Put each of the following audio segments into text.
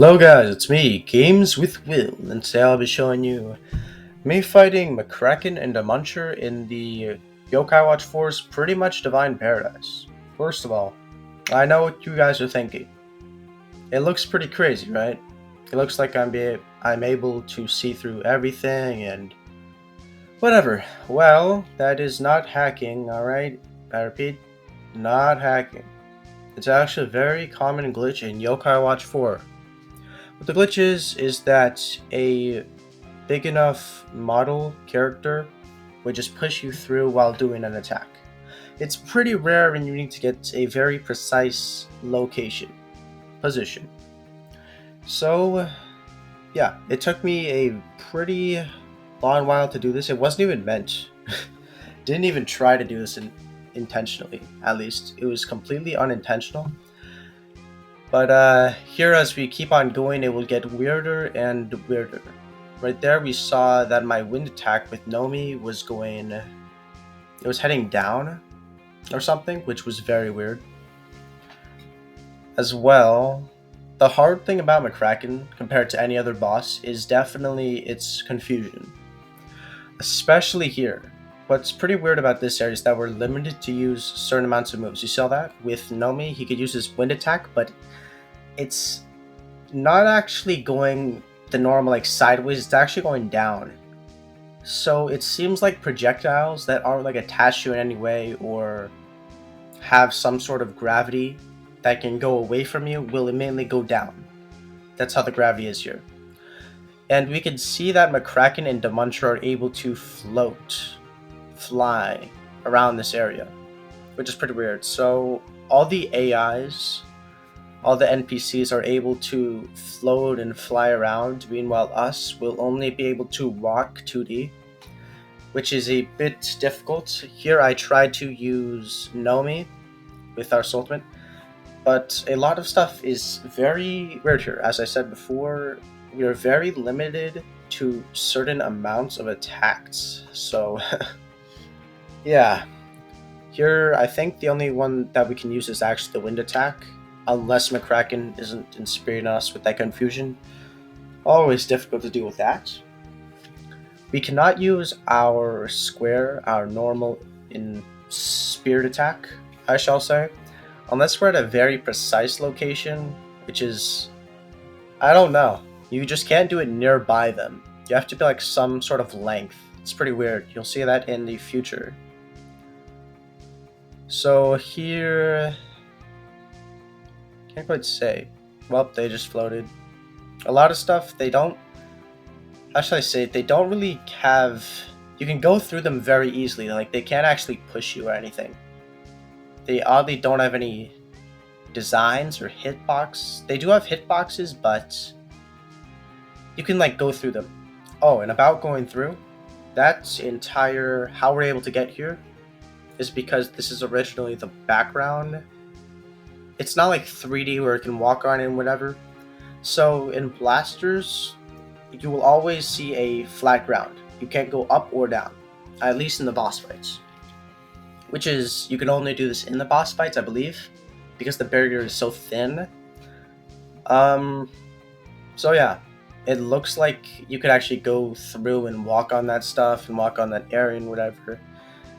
Hello guys, it's me, Games with Will, and today I'll be showing you me fighting McKraken and a Muncher in the Yokai Watch 4's pretty much Divine Paradise. First of all, I know what you guys are thinking. It looks pretty crazy, right? It looks like I'm able to see through everything and whatever. Well, that is not hacking, alright? I repeat, not hacking. It's actually a very common glitch in Yokai Watch 4. What the glitch is that a big enough model character would just push you through while doing an attack. It's pretty rare and you need to get a very precise position. So, yeah, it took me a pretty long while to do this. It wasn't even meant. Didn't even try to do this intentionally, at least. It was completely unintentional. But here, as we keep on going, it will get weirder and weirder. Right there, we saw that my wind attack with Nomi was heading down or something, which was very weird. As well, the hard thing about McKraken compared to any other boss is definitely its confusion. Especially here. What's pretty weird about this area is that we're limited to use certain amounts of moves. You saw that? With Nomi, he could use his wind attack, but it's not actually going the normal like sideways, it's actually going down. So it seems like projectiles that aren't like attached to you in any way or have some sort of gravity that can go away from you will immediately go down. That's how the gravity is here. And we can see that McKraken and Muncher are able to fly around this area, which is pretty weird. So all the NPCs are able to float and fly around, meanwhile us will only be able to walk 2D, which is a bit difficult. Here I tried to use Nomi with our ultimate, but a lot of stuff is very weird here. As I said before, we are very limited to certain amounts of attacks, so yeah. Here, I think the only one that we can use is actually the wind attack, unless McKraken isn't inspiring us with that confusion. Always difficult to deal with that. We cannot use our normal in spirit attack, I shall say, unless we're at a very precise location, which is, I don't know. You just can't do it nearby them. You have to be like some sort of length. It's pretty weird. You'll see that in the future. So here, can't quite say. Well, they just floated. A lot of stuff, they don't... How should I say it? They don't really have... You can go through them very easily. Like, they can't actually push you or anything. They oddly don't have any designs or hitbox. They do have hitboxes, but... You can, like, go through them. Oh, and about going through, that's entire... How we're able to get here is because this is originally the background. It's not like 3D where it can walk on and whatever. So in blasters, you will always see a flat ground. You can't go up or down, at least in the boss fights. Which is, you can only do this in the boss fights, I believe, because the barrier is so thin. So yeah, it looks like you could actually go through and walk on that stuff and walk on that area and whatever.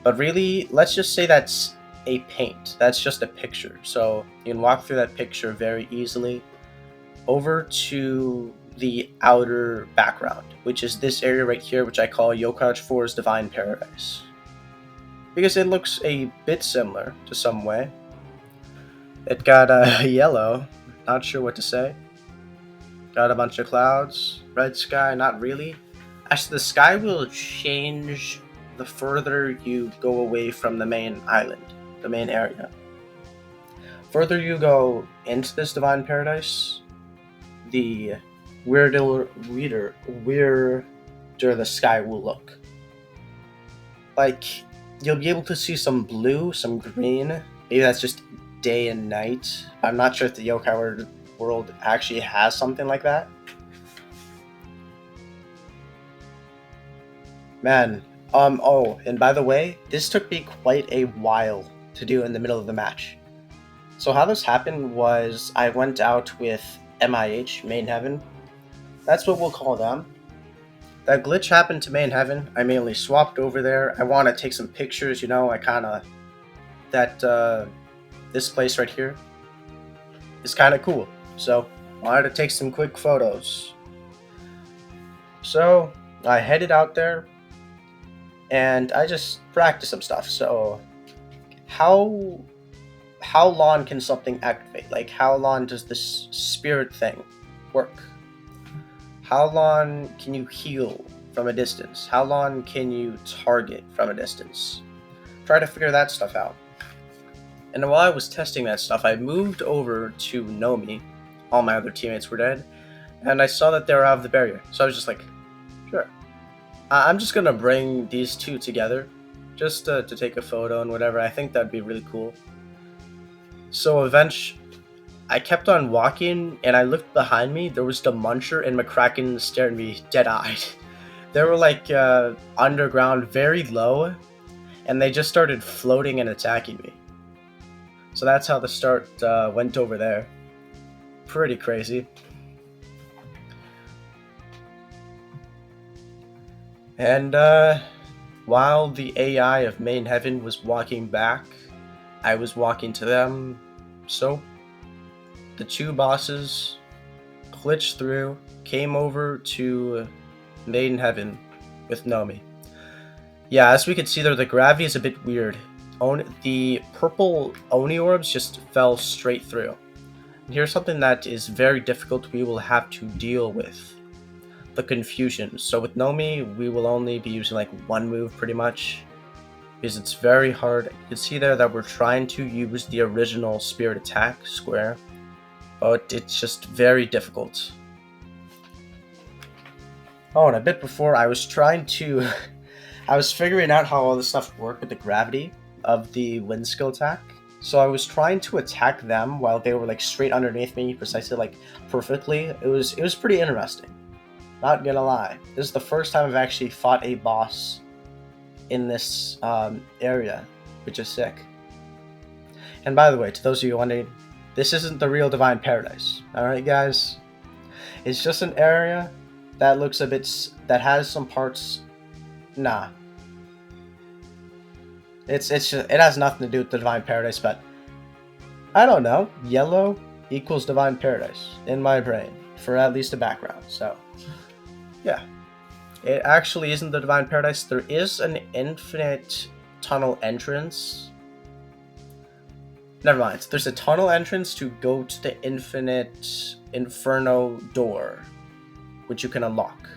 But really, let's just say that's a paint. That's just a picture. So you can walk through that picture very easily over to the outer background, which is this area right here, which I call Yokai Watch 4's Divine Paradise. Because it looks a bit similar to some way. It got a yellow, not sure what to say. Got a bunch of clouds, red sky, not really. Actually, the sky will change the further you go away from the main island, the main area. Further you go into this Divine Paradise, the weirder the sky will look. Like, you'll be able to see some blue, some green. Maybe that's just day and night. I'm not sure if the Yokai world actually has something like that. Man, oh, and by the way, this took me quite a while to do in the middle of the match. So how this happened was I went out with MIH, Main Heaven. That's what we'll call them. That glitch happened to Main Heaven. I mainly swapped over there. I want to take some pictures, you know, I kind of... This place right here is kind of cool. So, I wanted to take some quick photos. So, I headed out there, and I just practiced some stuff. So, how long can something activate? Like, how long does this spirit thing work? How long can you heal from a distance? How long can you target from a distance? Try to figure that stuff out. And while I was testing that stuff, I moved over to Nomi. All my other teammates were dead. And I saw that they were out of the barrier. So I was just like, sure. I'm just going to bring these two together. Just to take a photo and whatever. I think that'd be really cool. So eventually, I kept on walking, and I looked behind me. There was the Muncher and McKraken staring at me dead-eyed. They were like underground, very low, and they just started floating and attacking me. So that's how the start went over there. Pretty crazy. And while the AI of Main Heaven was walking back, I was walking to them. So the two bosses glitched through, came over to Main Heaven with Nomi. Yeah, as we could see there, the gravity is a bit weird. The purple Oni orbs just fell straight through. And here's something that is very difficult we will have to deal with. The confusion. So with Nomi, we will only be using like one move pretty much. Because it's very hard. You can see there that we're trying to use the original spirit attack square. But it's just very difficult. Oh, and a bit before I was trying to... I was figuring out how all this stuff worked with the gravity of the wind skill attack. So I was trying to attack them while they were like straight underneath me, precisely like perfectly. It was pretty interesting. Not gonna lie. This is the first time I've actually fought a boss in this area, which is sick. And by the way, to those of you wondering, this isn't the real Divine Paradise. Alright guys? It's just an area that looks a bit... that has some parts... Nah. It's just, it has nothing to do with the Divine Paradise, but I don't know. Yellow equals Divine Paradise in my brain for at least a background. So yeah, it actually isn't the Divine Paradise. There is an infinite tunnel entrance. Never mind. There's a tunnel entrance to go to the infinite Inferno door, which you can unlock.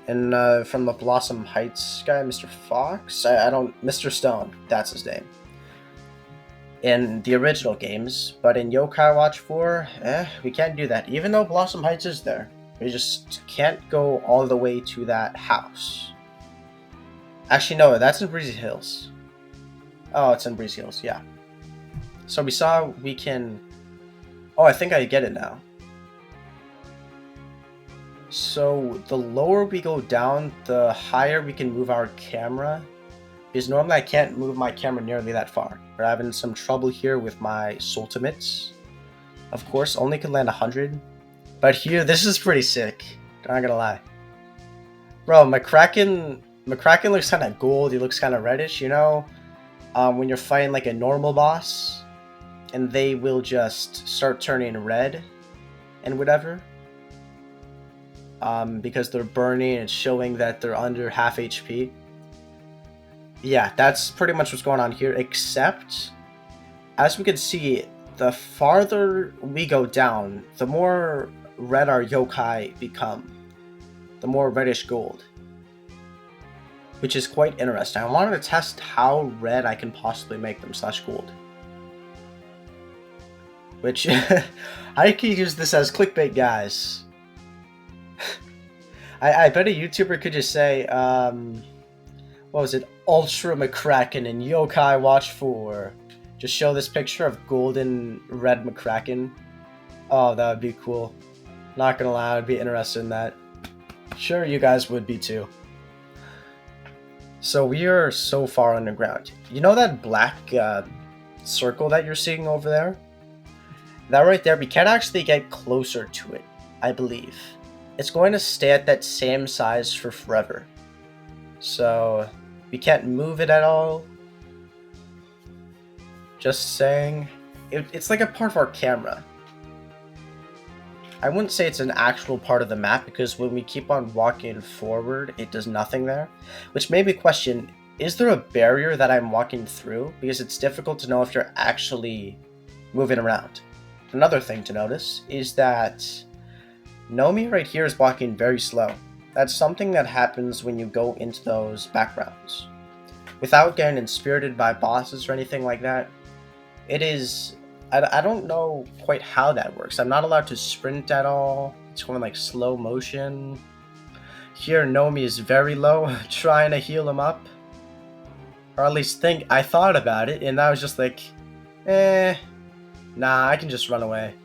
And from the Blossom Heights guy, Mr. Fox? Mr. Stone, that's his name. In the original games, but in Yokai Watch 4, we can't do that. Even though Blossom Heights is there, we just can't go all the way to that house. Actually, no, that's in Breezy Hills. Oh, it's in Breezy Hills, yeah. So we saw we can... Oh, I think I get it now. So the lower we go down, the higher we can move our camera. Because normally I can't move my camera nearly that far. We're having some trouble here with my ultimates. Of course, only can land 100. But here, this is pretty sick. Not gonna lie. Bro, McKraken looks kind of gold. He looks kind of reddish, you know? When you're fighting like a normal boss. And they will just start turning red. And whatever. Because they're burning and showing that they're under half HP. Yeah, that's pretty much what's going on here, except, as we can see, the farther we go down, the more red our yokai become. The more reddish gold. Which is quite interesting. I wanted to test how red I can possibly make them / gold. Which, I could use this as clickbait, guys. I bet a YouTuber could just say, what was it? Ultra McKraken in Yokai Watch 4. Just show this picture of golden red McKraken. Oh, that would be cool. Not gonna lie, I'd be interested in that. Sure, you guys would be too. So we are so far underground. You know that black circle that you're seeing over there? That right there, we can't actually get closer to it, I believe. It's going to stay at that same size for forever. So, we can't move it at all. Just saying. It's like a part of our camera. I wouldn't say it's an actual part of the map because when we keep on walking forward, it does nothing there. Which made me question, is there a barrier that I'm walking through? Because it's difficult to know if you're actually moving around. Another thing to notice is that Nomi right here is walking very slow. That's something that happens when you go into those backgrounds. Without getting inspirited by bosses or anything like that, it is... I don't know quite how that works. I'm not allowed to sprint at all. It's going like slow motion. Here, Nomi is very low, trying to heal him up. Or at least I thought about it, and I was just like, nah, I can just run away.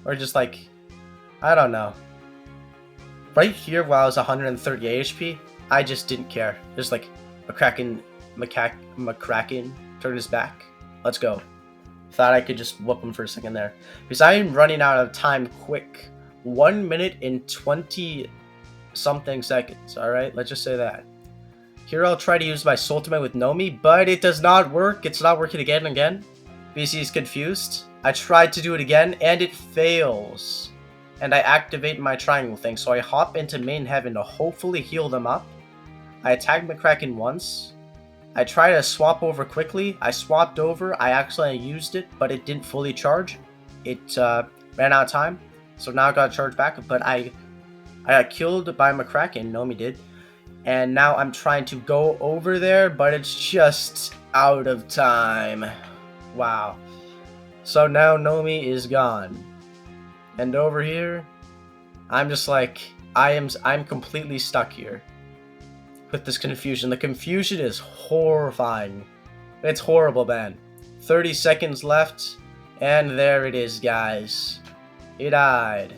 Or just like, I don't know. Right here, while I was 138 HP, I just didn't care. Just like, McKraken turned his back. Let's go. Thought I could just whoop him for a second there. Because I am running out of time quick. 1 minute and 20 something seconds. Alright, let's just say that. Here I'll try to use my ultimate with Nomi, but it does not work. It's not working again and again. Because he's confused. I tried to do it again and it fails. And I activate my triangle thing. So I hop into main heaven to hopefully heal them up. I attack McKraken once. I try to swap over quickly. I swapped over. I accidentally used it, but it didn't fully charge. It ran out of time. So now I got to charge back. But I got killed by McKraken. Nomi did. And now I'm trying to go over there, but it's just out of time. Wow. So now Nomi is gone. And over here, I'm just like, I'm completely stuck here. With this confusion. The confusion is horrifying. It's horrible, man. 30 seconds left, and there it is, guys. He died.